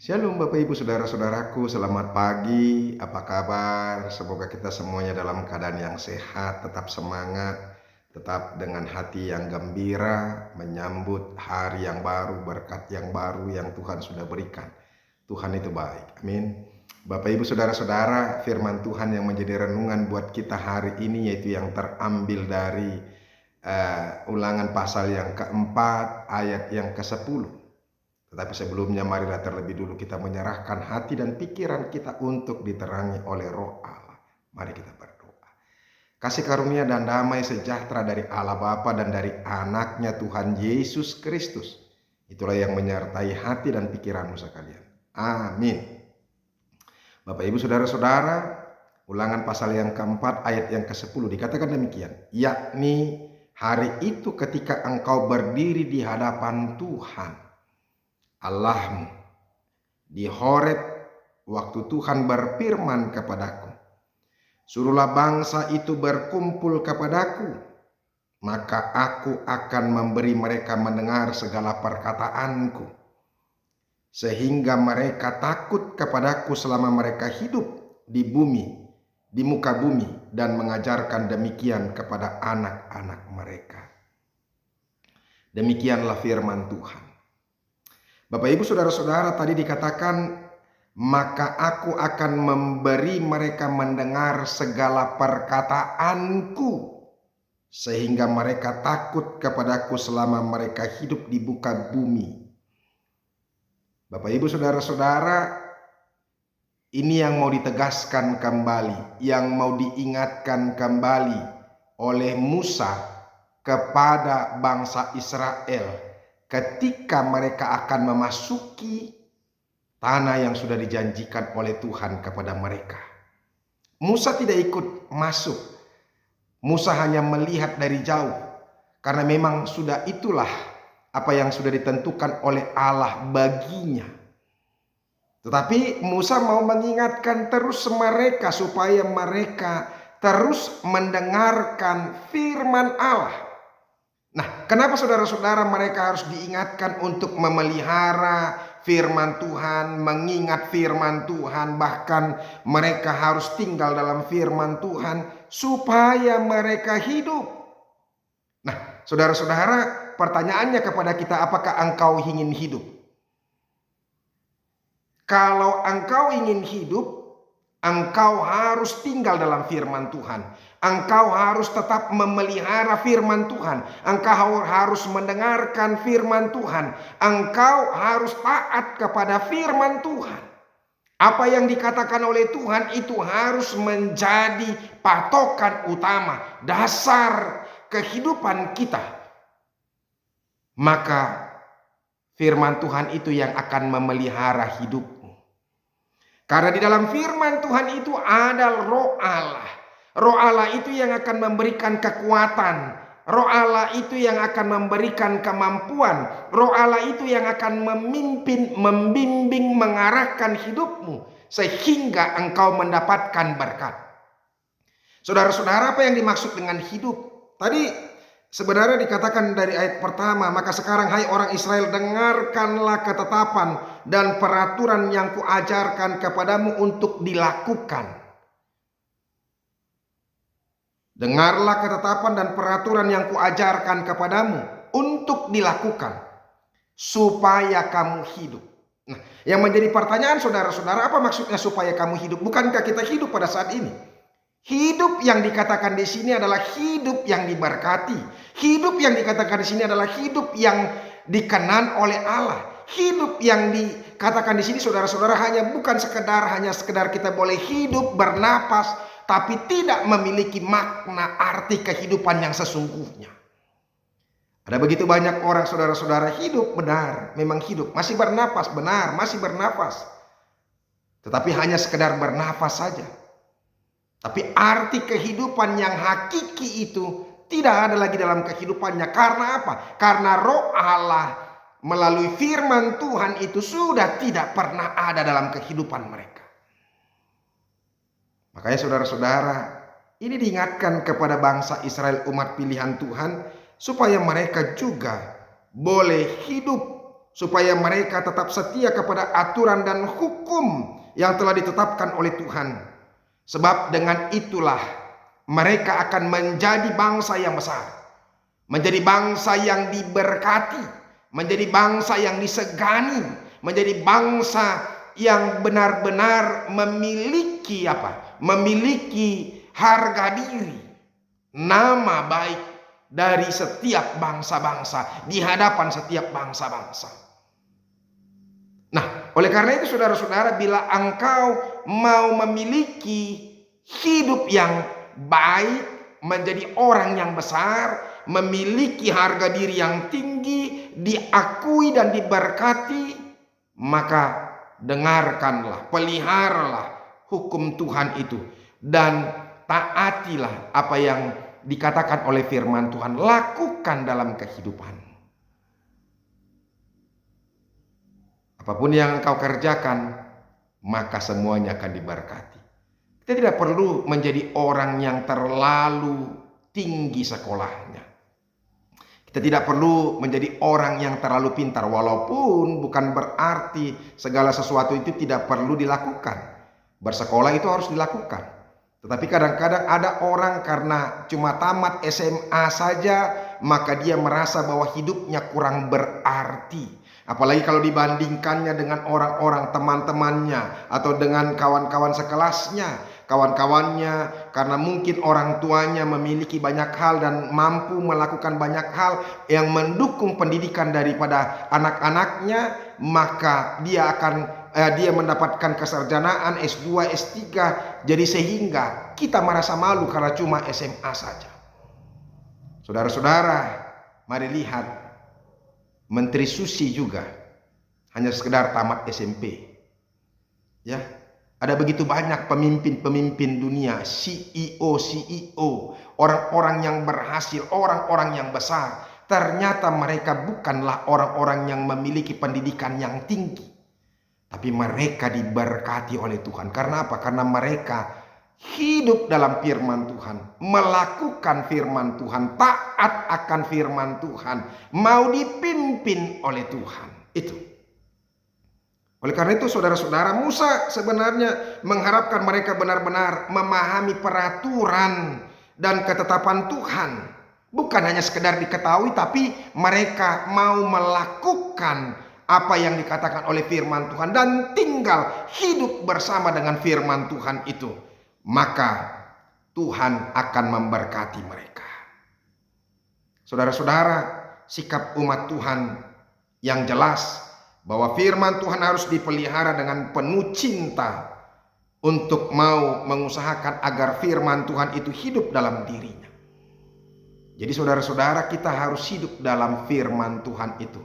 Shalom Bapak Ibu Saudara-saudaraku, selamat pagi, apa kabar? Semoga kita semuanya dalam keadaan yang sehat, tetap semangat, tetap dengan hati yang gembira, menyambut hari yang baru, berkat yang baru yang Tuhan sudah berikan. Tuhan itu baik, amin. Bapak Ibu Saudara-saudara, firman Tuhan yang menjadi renungan buat kita hari ini yaitu yang terambil dari Ulangan pasal yang keempat, ayat yang ke-10. Tetapi sebelumnya marilah terlebih dulu kita menyerahkan hati dan pikiran kita untuk diterangi oleh Roh Allah. Mari kita berdoa. Kasih karunia dan damai sejahtera dari Allah Bapa dan dari anaknya Tuhan Yesus Kristus. Itulah yang menyertai hati dan pikiranmu sekalian. Amin. Bapak Ibu Saudara-saudara, Ulangan pasal yang keempat ayat yang ke-10 dikatakan demikian. Yakni hari itu ketika engkau berdiri di hadapan Tuhan Allahmu di Horeb, waktu Tuhan berfirman kepadaku, suruhlah bangsa itu berkumpul kepadaku, maka aku akan memberi mereka mendengar segala perkataanku, sehingga mereka takut kepadaku selama mereka hidup di bumi, di muka bumi, dan mengajarkan demikian kepada anak-anak mereka. Demikianlah firman Tuhan. Bapak Ibu Saudara-saudara, tadi dikatakan maka aku akan memberi mereka mendengar segala perkataanku, sehingga mereka takut kepadaku selama mereka hidup di muka bumi. Bapak Ibu Saudara-saudara, ini yang mau ditegaskan kembali, yang mau diingatkan kembali oleh Musa kepada bangsa Israel ketika mereka akan memasuki tanah yang sudah dijanjikan oleh Tuhan kepada mereka. Musa tidak ikut masuk. Musa hanya melihat dari jauh. Karena memang sudah itulah apa yang sudah ditentukan oleh Allah baginya. Tetapi Musa mau mengingatkan terus mereka supaya mereka terus mendengarkan firman Allah. Nah, kenapa saudara-saudara mereka harus diingatkan untuk memelihara firman Tuhan, mengingat firman Tuhan, bahkan mereka harus tinggal dalam firman Tuhan supaya mereka hidup. Nah, saudara-saudara, pertanyaannya kepada kita, apakah engkau ingin hidup? Kalau engkau ingin hidup, engkau harus tinggal dalam firman Tuhan. Engkau harus tetap memelihara firman Tuhan. Engkau harus mendengarkan firman Tuhan. Engkau harus taat kepada firman Tuhan. Apa yang dikatakan oleh Tuhan itu harus menjadi patokan utama, dasar kehidupan kita. Maka firman Tuhan itu yang akan memelihara hidupmu. Karena di dalam firman Tuhan itu ada Roh Allah. Roh Allah itu yang akan memberikan kekuatan. Roh Allah itu yang akan memberikan kemampuan. Roh Allah itu yang akan memimpin, membimbing, mengarahkan hidupmu sehingga engkau mendapatkan berkat. Saudara-saudara, apa yang dimaksud dengan hidup? Tadi sebenarnya dikatakan dari ayat pertama, maka sekarang hai orang Israel, dengarkanlah ketetapan dan peraturan yang kuajarkan kepadamu untuk dilakukan. Dengarlah ketetapan dan peraturan yang kuajarkan kepadamu untuk dilakukan supaya kamu hidup. Nah, yang menjadi pertanyaan saudara-saudara, apa maksudnya supaya kamu hidup? Bukankah kita hidup pada saat ini? Hidup yang dikatakan di sini adalah hidup yang diberkati. Hidup yang dikatakan di sini adalah hidup yang dikenan oleh Allah. Hidup yang dikatakan di sini saudara-saudara bukan sekedar kita boleh hidup, bernapas, tapi tidak memiliki makna arti kehidupan yang sesungguhnya. Ada begitu banyak orang saudara-saudara hidup benar, memang hidup, masih bernapas benar, masih bernapas. Tetapi hanya sekedar bernapas saja. Tapi arti kehidupan yang hakiki itu tidak ada lagi dalam kehidupannya. Karena apa? Karena Roh Allah melalui firman Tuhan itu sudah tidak pernah ada dalam kehidupan mereka. Makanya saudara-saudara, ini diingatkan kepada bangsa Israel, umat pilihan Tuhan, supaya mereka juga boleh hidup supaya mereka tetap setia kepada aturan dan hukum yang telah ditetapkan oleh Tuhan. Sebab dengan itulah mereka akan menjadi bangsa yang besar, menjadi bangsa yang diberkati, menjadi bangsa yang disegani, menjadi bangsa yang benar-benar memiliki memiliki harga diri, nama baik dari setiap bangsa-bangsa, di hadapan setiap bangsa-bangsa. Nah, oleh karena itu saudara-saudara, bila engkau mau memiliki hidup yang baik, menjadi orang yang besar, memiliki harga diri yang tinggi, diakui dan diberkati, maka dengarkanlah, peliharalah hukum Tuhan itu, dan taatilah apa yang dikatakan oleh firman Tuhan, lakukan dalam kehidupan. Apapun yang engkau kerjakan, maka semuanya akan diberkati. Kita tidak perlu menjadi orang yang terlalu tinggi sekolahnya. Kita tidak perlu menjadi orang yang terlalu pintar, walaupun bukan berarti segala sesuatu itu tidak perlu dilakukan. Bersekolah itu harus dilakukan. Tetapi kadang-kadang ada orang karena cuma tamat SMA saja, maka dia merasa bahwa hidupnya kurang berarti. Apalagi kalau dibandingkannya dengan orang-orang teman-temannya atau dengan kawan-kawan sekelasnya. Kawan-kawannya karena mungkin orang tuanya memiliki banyak hal dan mampu melakukan banyak hal yang mendukung pendidikan daripada anak-anaknya, maka dia mendapatkan kesarjanaan S2, S3. Jadi sehingga kita merasa malu karena cuma SMA saja. Saudara-saudara, mari lihat Menteri Susi juga hanya sekedar tamat SMP. Ya, ada begitu banyak pemimpin-pemimpin dunia, CEO, orang-orang yang berhasil, orang-orang yang besar. Ternyata mereka bukanlah orang-orang yang memiliki pendidikan yang tinggi. Tapi mereka diberkati oleh Tuhan. Karena apa? Karena mereka hidup dalam firman Tuhan, melakukan firman Tuhan, taat akan firman Tuhan, mau dipimpin oleh Tuhan. Itu. Oleh karena itu saudara-saudara, Musa sebenarnya mengharapkan mereka benar-benar memahami peraturan dan ketetapan Tuhan. Bukan hanya sekedar diketahui, tapi mereka mau melakukan apa yang dikatakan oleh firman Tuhan dan tinggal hidup bersama dengan firman Tuhan itu. Maka Tuhan akan memberkati mereka. Saudara-saudara, sikap umat Tuhan yang jelas bahwa firman Tuhan harus dipelihara dengan penuh cinta untuk mau mengusahakan agar firman Tuhan itu hidup dalam dirinya. Jadi saudara-saudara, kita harus hidup dalam firman Tuhan itu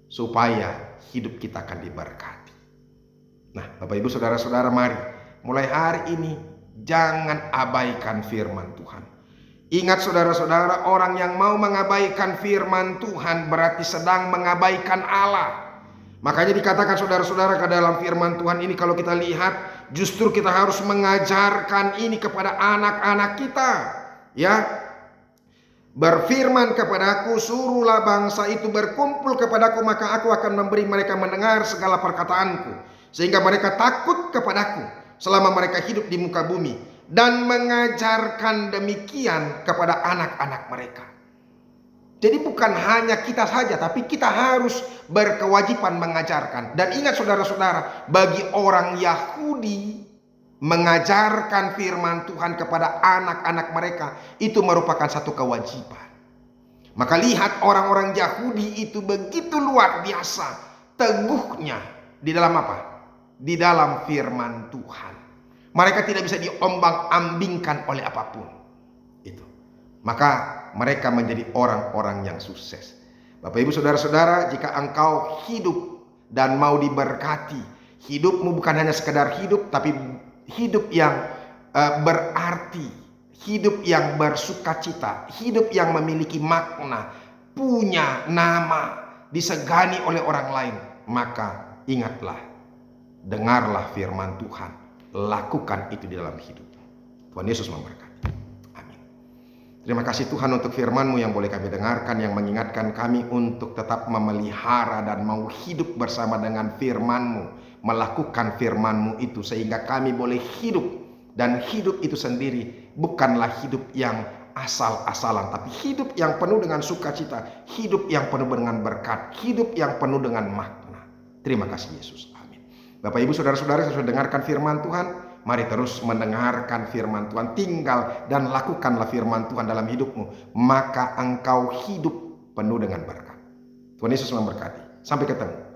supaya hidup kita akan diberkati. Nah, Bapak Ibu saudara-saudara, mari mulai hari ini jangan abaikan firman Tuhan. Ingat saudara-saudara, orang yang mau mengabaikan firman Tuhan berarti sedang mengabaikan Allah. Makanya dikatakan saudara-saudara ke dalam firman Tuhan ini, kalau kita lihat, justru kita harus mengajarkan ini kepada anak-anak kita. Ya, berfirman kepadaku, suruhlah bangsa itu berkumpul kepadaku, maka aku akan memberi mereka mendengar segala perkataanku, sehingga mereka takut kepadaku selama mereka hidup di muka bumi, dan mengajarkan demikian kepada anak-anak mereka. Jadi bukan hanya kita saja, tapi kita harus berkewajiban mengajarkan. Dan ingat saudara-saudara, bagi orang Yahudi, mengajarkan firman Tuhan kepada anak-anak mereka itu merupakan satu kewajiban. Maka lihat, orang-orang Yahudi itu begitu luar biasa teguhnya di dalam apa? Di dalam firman Tuhan. Mereka tidak bisa diombang-ambingkan oleh apapun. Itu. Maka mereka menjadi orang-orang yang sukses. Bapak Ibu saudara-saudara, jika engkau hidup dan mau diberkati, hidupmu bukan hanya sekedar hidup, tapi hidup yang berarti, hidup yang bersukacita, hidup yang memiliki makna, punya nama, disegani oleh orang lain, maka ingatlah, dengarlah firman Tuhan, lakukan itu di dalam hidup. Tuhan Yesus memberkati. Amin. Terima kasih Tuhan untuk firman-Mu yang boleh kami dengarkan, yang mengingatkan kami untuk tetap memelihara dan mau hidup bersama dengan firman-Mu, melakukan firman-Mu itu sehingga kami boleh hidup, dan hidup itu sendiri bukanlah hidup yang asal-asalan, tapi hidup yang penuh dengan sukacita, hidup yang penuh dengan berkat, hidup yang penuh dengan makna. Terima kasih Yesus. Amin. Bapak Ibu Saudara-saudara yang sudah dengarkan firman Tuhan, mari terus mendengarkan firman Tuhan, tinggal dan lakukanlah firman Tuhan dalam hidupmu, maka engkau hidup penuh dengan berkat. Tuhan Yesus memberkati. Sampai ketemu.